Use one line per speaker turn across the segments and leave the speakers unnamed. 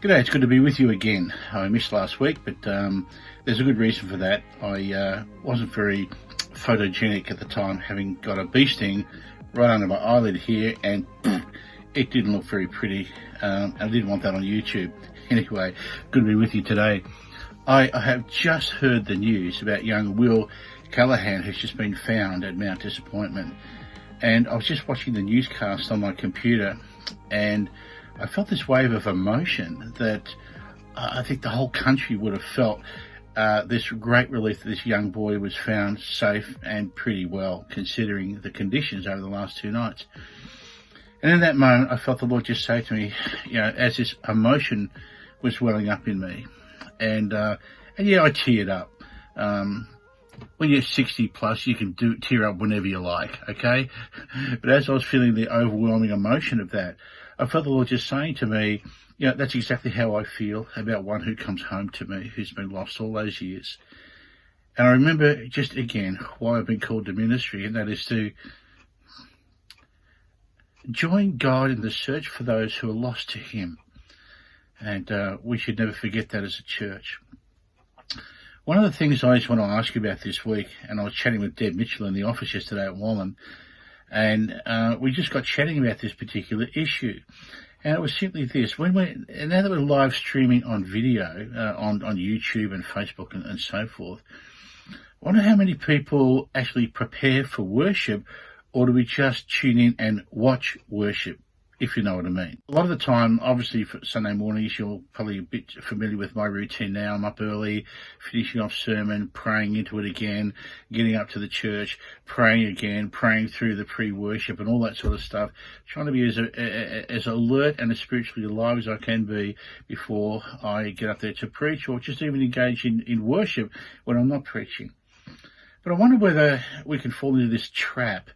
G'day, it's good to be with you again. I missed last week, but there's a good reason for that. I wasn't very photogenic at the time, having got a bee sting right under my eyelid here, and it didn't look very pretty. I didn't want that on YouTube. Anyway, good to be with you today. I have just heard the news about young Will Callahan, who's just been found at Mount Disappointment. And I was just watching the newscast on my computer, and I felt this wave of emotion that I think the whole country would have felt, this great relief that this young boy was found safe and pretty well, considering the conditions over the last 2 nights. And in that moment, I felt the Lord just say to me, as this emotion was welling up in me, and yeah, I teared up. When you're 60 plus, you can tear up whenever you like, okay? But as I was feeling the overwhelming emotion of that, I felt the Lord just saying to me, that's exactly how I feel about one who comes home to me, who's been lost all those years. And I remember just again why I've been called to ministry, and that is to join God in the search for those who are lost to Him. And we should never forget that as a church. One of the things I just want to ask you about this week, and I was chatting with Deb Mitchell in the office yesterday at Wallen, and we just got chatting about this particular issue. And it was simply this: now that we're live streaming on video on YouTube and Facebook and so forth, I wonder how many people actually prepare for worship, or do we just tune in and watch worship, if you know what I mean? A lot of the time, obviously for Sunday mornings, you're probably a bit familiar with my routine now. I'm up early, finishing off sermon, praying into it again, getting up to the church, praying again, praying through the pre-worship and all that sort of stuff, trying to be as alert and as spiritually alive as I can be before I get up there to preach, or just even engage in worship when I'm not preaching. But I wonder whether we can fall into this trap,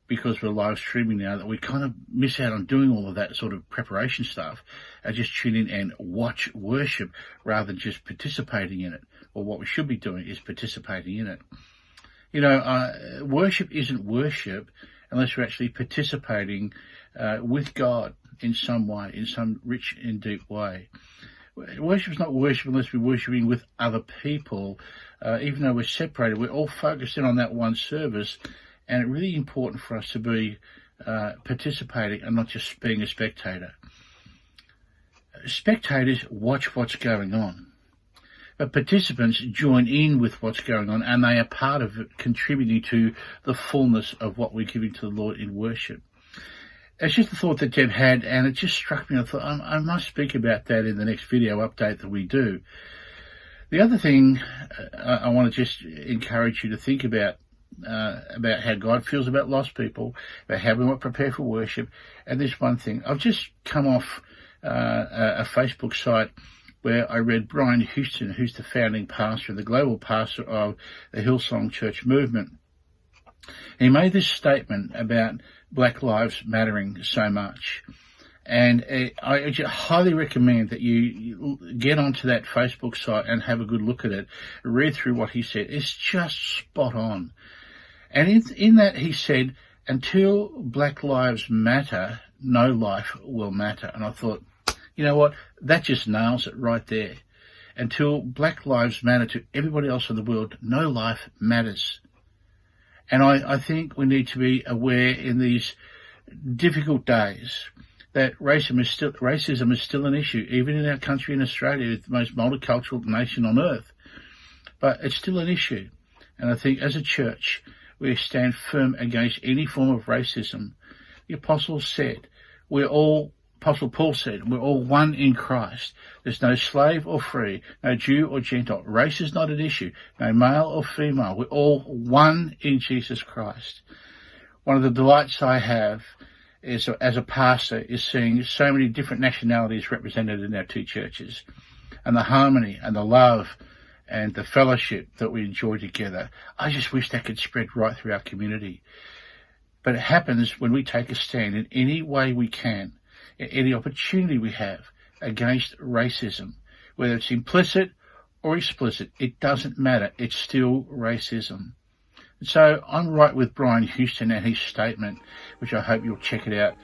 because we're live streaming now, that we kind of miss out on doing all of that sort of preparation stuff and just tune in and watch worship rather than just participating in it. Or what we should be doing is participating in it. Worship isn't worship unless we're actually participating with God in some way, in some rich and deep way. Worship is not worship unless we're worshiping with other people. Even though we're separated, we're all focused in on that one service. And it's really important for us to be participating and not just being a spectator. Spectators watch what's going on, but participants join in with what's going on, and they are part of it, contributing to the fullness of what we're giving to the Lord in worship. It's just a thought that Deb had, and it just struck me. I thought I must speak about that in the next video update that we do. The other thing I want to just encourage you to think about how God feels about lost people, about how we might prepare for worship. And this one thing, I've just come off a Facebook site where I read Brian Houston, who's the founding pastor and the global pastor of the Hillsong Church movement. He made this statement about Black Lives mattering so much. And I just highly recommend that you get onto that Facebook site and have a good look at it, read through what he said. It's just spot on. And in that he said, until Black Lives matter, no life will matter. And I thought, you know what, that just nails it right there. Until Black Lives matter to everybody else in the world, no life matters. And I think we need to be aware in these difficult days that racism is still an issue, even in our country in Australia, it's the most multicultural nation on earth. But it's still an issue. And I think as a church, we stand firm against any form of racism. The Apostle Paul said, we're all one in Christ. There's no slave or free, no Jew or Gentile. Race is not an issue, no male or female. We're all one in Jesus Christ. One of the delights I have is, as a pastor, is seeing so many different nationalities represented in our 2 churches, and the harmony and the love and the fellowship that we enjoy together. I just wish that could spread right through our community. But it happens when we take a stand in any way we can, in any opportunity we have, against racism. Whether it's implicit or explicit, it doesn't matter. It's still racism. And so I'm right with Brian Houston and his statement, which I hope you'll check out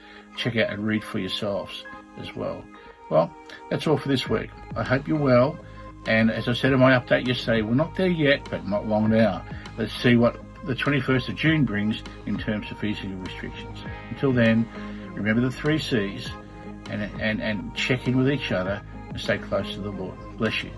and read for yourselves as well. Well, that's all for this week. I hope you're well. And as I said in my update yesterday, we're not there yet, but not long now. Let's see what the 21st of June brings in terms of physical restrictions. Until then, remember the 3 C's and check in with each other and stay close to the Lord. Bless you.